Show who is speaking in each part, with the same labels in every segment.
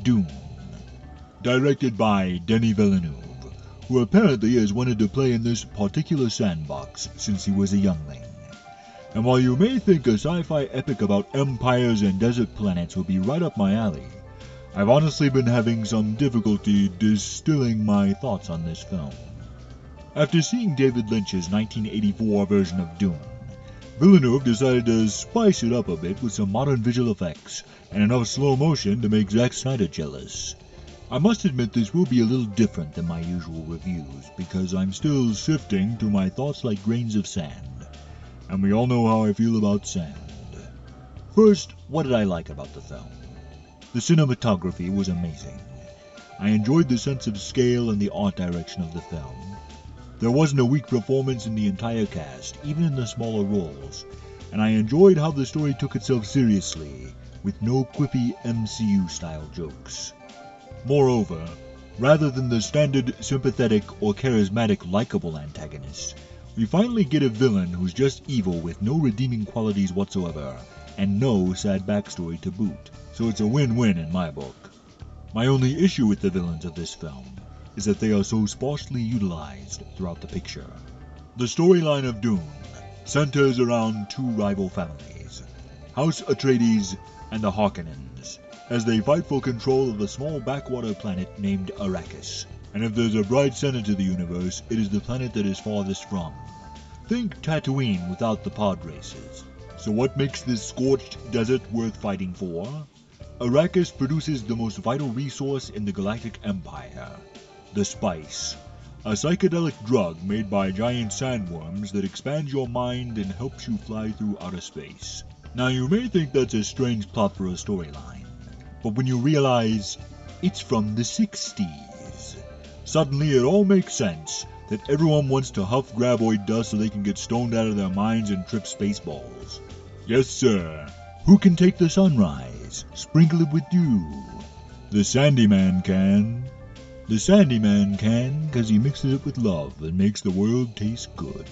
Speaker 1: Dune, directed by Denis Villeneuve, who apparently has wanted to play in this particular sandbox since he was a youngling. And while you may think a sci-fi epic about empires and desert planets would be right up my alley, I've honestly been having some difficulty distilling my thoughts on this film. After seeing David Lynch's 1984 version of Dune, Villeneuve decided to spice it up a bit with some modern visual effects and enough slow motion to make Zack Snyder jealous. I must admit this will be a little different than my usual reviews because I'm still sifting through my thoughts like grains of sand, and we all know how I feel about sand. First, what did I like about the film? The cinematography was amazing. I enjoyed the sense of scale and the art direction of the film. There wasn't a weak performance in the entire cast, even in the smaller roles, and I enjoyed how the story took itself seriously, with no quippy MCU-style jokes. Moreover, rather than the standard sympathetic or charismatic likable antagonist, we finally get a villain who's just evil with no redeeming qualities whatsoever, and no sad backstory to boot, so it's a win-win in my book. My only issue with the villains of this film is that they are so sparsely utilized throughout the picture. The storyline of Dune centers around two rival families, House Atreides and the Harkonnens, as they fight for control of a small backwater planet named Arrakis. And if there's a bright center to the universe, it is the planet that is farthest from. Think Tatooine without the pod races. So what makes this scorched desert worth fighting for? Arrakis produces the most vital resource in the Galactic Empire, the spice, a psychedelic drug made by giant sandworms that expands your mind and helps you fly through outer space. Now you may think that's a strange plot for a storyline, but when you realize it's from the 60s, suddenly it all makes sense that everyone wants to huff graboid dust so they can get stoned out of their minds and trip space balls. Yes sir, who can take the sunrise, sprinkle it with dew? The Sandyman can. The Sandyman can, because he mixes it with love and makes the world taste good.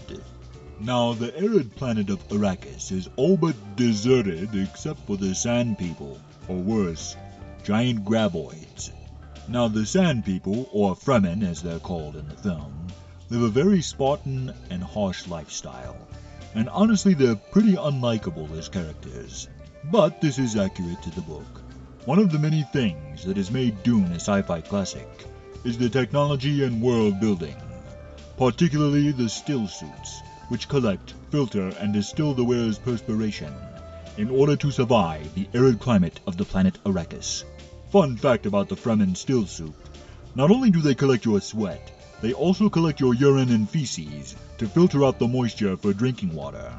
Speaker 1: Now, the arid planet of Arrakis is all but deserted except for the Sand People, or worse, giant graboids. Now, the Sand People, or Fremen as they're called in the film, live a very Spartan and harsh lifestyle, and honestly they're pretty unlikable as characters. But this is accurate to the book. One of the many things that has made Dune a sci-fi classic is the technology and world building, particularly the still suits, which collect, filter, and distill the wearer's perspiration in order to survive the arid climate of the planet Arrakis. Fun fact about the Fremen still suit: not only do they collect your sweat, they also collect your urine and feces to filter out the moisture for drinking water.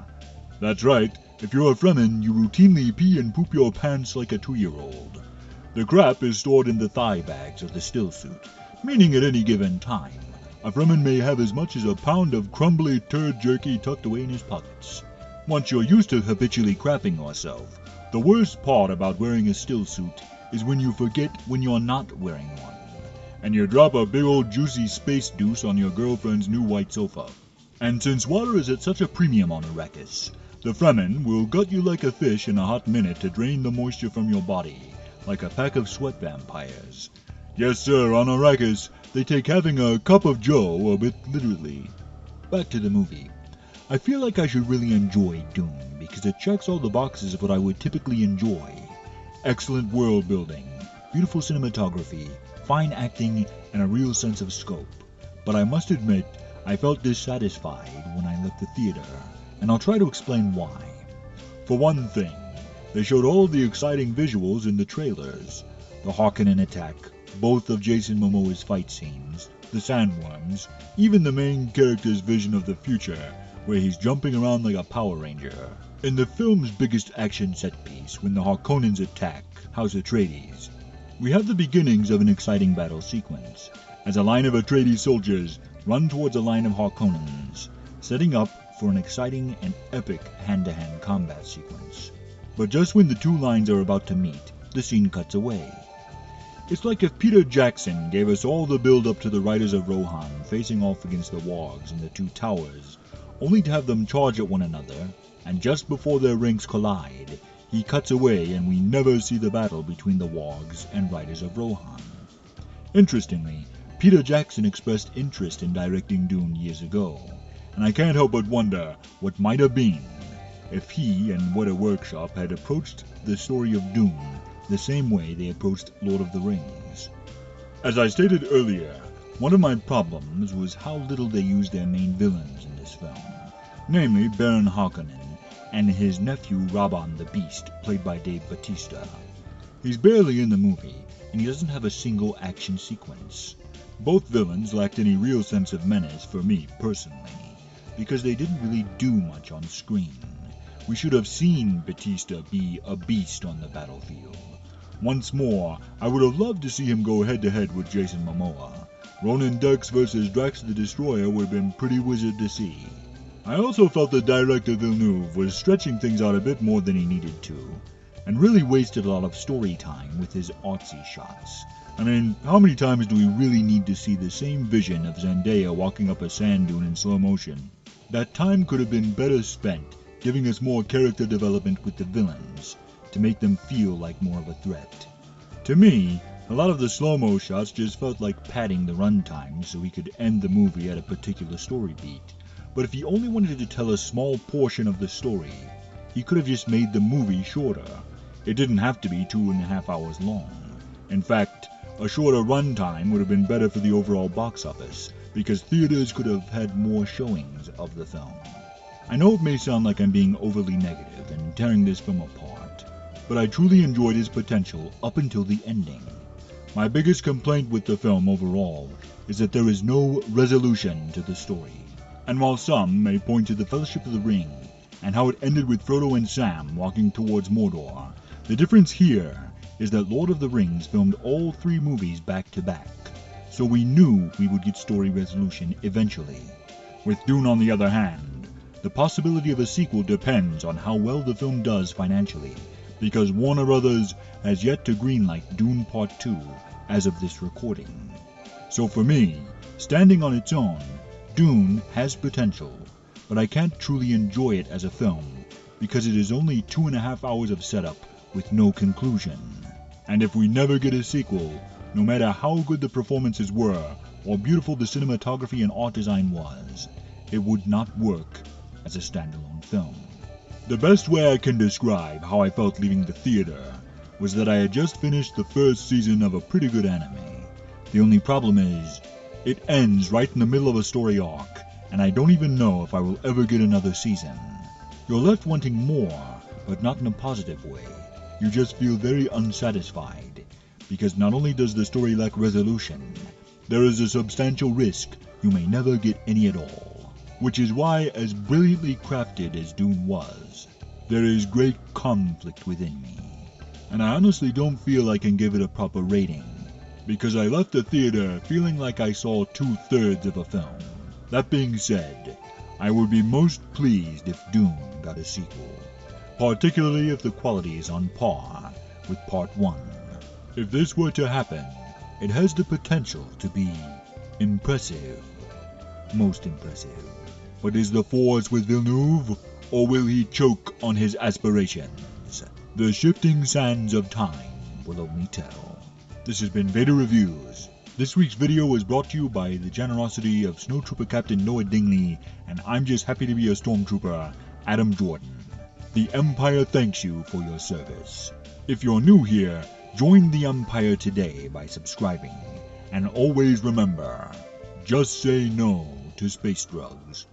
Speaker 1: That's right, if you're a Fremen, you routinely pee and poop your pants like a 2-year-old. The crap is stored in the thigh bags of the still suit, meaning at any given time, a Fremen may have as much as a pound of crumbly turd jerky tucked away in his pockets. Once you're used to habitually crapping yourself, the worst part about wearing a still suit is when you forget when you're not wearing one, and you drop a big old juicy space deuce on your girlfriend's new white sofa. And since water is at such a premium on Arrakis, the Fremen will gut you like a fish in a hot minute to drain the moisture from your body, like a pack of sweat vampires. Yes sir, on Arrakis, they take having a cup of joe a bit literally. Back to the movie. I feel like I should really enjoy Dune because it checks all the boxes of what I would typically enjoy. Excellent world building, beautiful cinematography, fine acting, and a real sense of scope. But I must admit, I felt dissatisfied when I left the theater, and I'll try to explain why. For one thing, they showed all the exciting visuals in the trailers. The Harkonnen attack, both of Jason Momoa's fight scenes, the sandworms, even the main character's vision of the future, where he's jumping around like a Power Ranger. In the film's biggest action set piece, when the Harkonnens attack House Atreides, we have the beginnings of an exciting battle sequence, as a line of Atreides soldiers run towards a line of Harkonnens, setting up for an exciting and epic hand-to-hand combat sequence. But just when the two lines are about to meet, the scene cuts away. It's like if Peter Jackson gave us all the build-up to the Riders of Rohan facing off against the wargs in the two towers, only to have them charge at one another, and just before their ranks collide, he cuts away and we never see the battle between the wargs and riders of Rohan. Interestingly, Peter Jackson expressed interest in directing Dune years ago, and I can't help but wonder what might have been if he and Weta Workshop had approached the story of Dune the same way they approached Lord of the Rings. As I stated earlier, one of my problems was how little they used their main villains in this film, namely Baron Harkonnen and his nephew Rabban the Beast, played by Dave Bautista. He's barely in the movie, and he doesn't have a single action sequence. Both villains lacked any real sense of menace for me personally, because they didn't really do much on screen. We should have seen Bautista be a beast on the battlefield. Once more, I would have loved to see him go head-to-head with Jason Momoa. Ronan Dirks versus Drax the Destroyer would have been pretty wizard to see. I also felt that Director Villeneuve was stretching things out a bit more than he needed to, and really wasted a lot of story time with his artsy shots. I mean, how many times do we really need to see the same vision of Zendaya walking up a sand dune in slow motion? That time could have been better spent giving us more character development with the villains, to make them feel like more of a threat. To me, a lot of the slow-mo shots just felt like padding the runtime so he could end the movie at a particular story beat. But if he only wanted to tell a small portion of the story, he could have just made the movie shorter. It didn't have to be 2.5 hours long. In fact, a shorter runtime would have been better for the overall box office, because theaters could have had more showings of the film. I know it may sound like I'm being overly negative and tearing this film apart, but I truly enjoyed his potential up until the ending. My biggest complaint with the film overall is that there is no resolution to the story. And while some may point to the Fellowship of the Ring and how it ended with Frodo and Sam walking towards Mordor, the difference here is that Lord of the Rings filmed all 3 movies back to back, so we knew we would get story resolution eventually. With Dune, on the other hand, the possibility of a sequel depends on how well the film does financially, because Warner Brothers has yet to greenlight Dune Part 2 as of this recording. So for me, standing on its own, Dune has potential, but I can't truly enjoy it as a film, because it is only 2.5 hours of setup with no conclusion. And if we never get a sequel, no matter how good the performances were, or beautiful the cinematography and art design was, it would not work as a standalone film. The best way I can describe how I felt leaving the theater was that I had just finished the first season of a pretty good anime. The only problem is, it ends right in the middle of a story arc, and I don't even know if I will ever get another season. You're left wanting more, but not in a positive way. You just feel very unsatisfied, because not only does the story lack resolution, there is a substantial risk you may never get any at all. Which is why, as brilliantly crafted as Dune was, there is great conflict within me. And I honestly don't feel I can give it a proper rating, because I left the theater feeling like I saw 2/3 of a film. That being said, I would be most pleased if Dune got a sequel, particularly if the quality is on par with Part 1. If this were to happen, it has the potential to be impressive. Most impressive. But is the force with Villeneuve, or will he choke on his aspirations? The shifting sands of time will only tell. This has been Vader Reviews. This week's video was brought to you by the generosity of Snowtrooper Captain Noah Dingley, and I'm just happy to be a Stormtrooper, Adam Jordan. The Empire thanks you for your service. If you're new here, join the Empire today by subscribing. And always remember, just say no to space drugs.